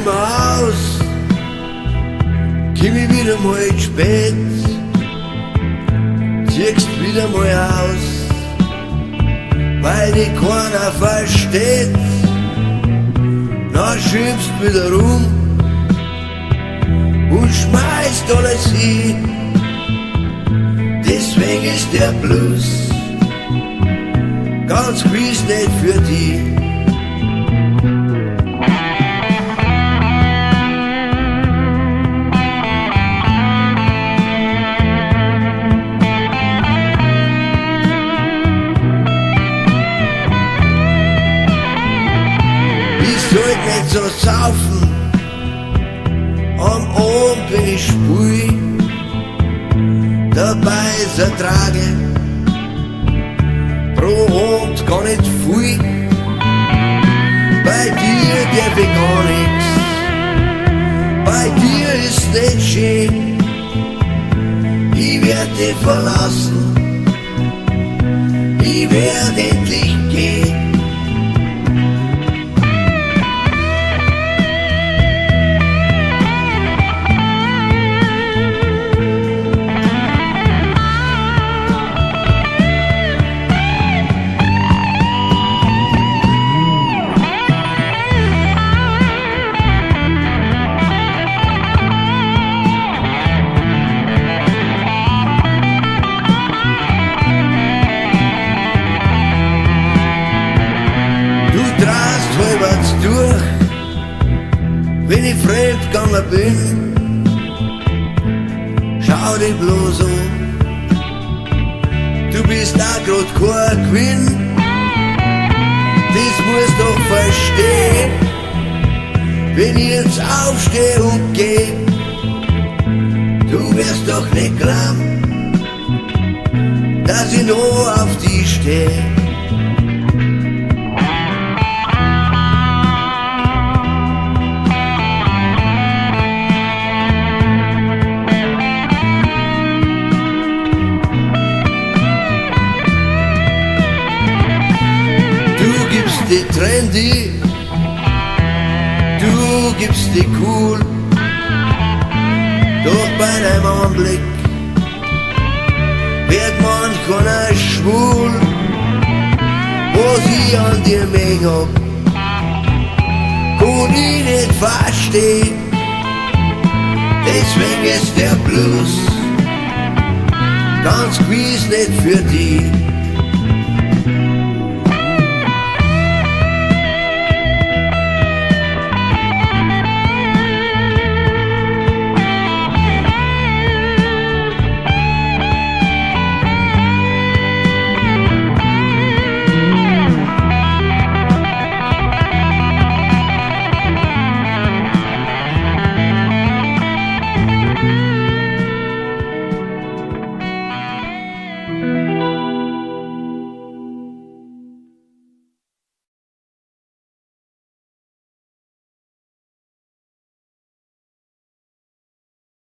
nimmer aus, komm ich wieder mal ins Bett, ziehst wieder mal aus, weil dich keiner versteht. Dann schimpfst wieder rum und schmeißt alles hin. Deswegen ist der Blues ganz gewiss nicht für dich. Sollt nicht so saufen, am Abend wenn ich spül, dabei ist Trage, pro Abend gar nicht viel, bei dir darf ich gar nix, bei dir ist nicht schön, ich werd dich verlassen, ich werd endlich gehen. Durch, wenn ich fremdgegangen bin, schau dich bloß an, du bist auch grad kein Gewinn, das musst doch verstehen, wenn ich jetzt aufsteh und geh, du wirst doch nicht glauben, dass ich noch auf dich steh. Die trendy, du gibst die cool, doch bei deinem Anblick wird manch einer schwul, was ich an dir mäng hab, kann ich nicht verstehen, deswegen ist der Blues ganz gewiss nicht für dich.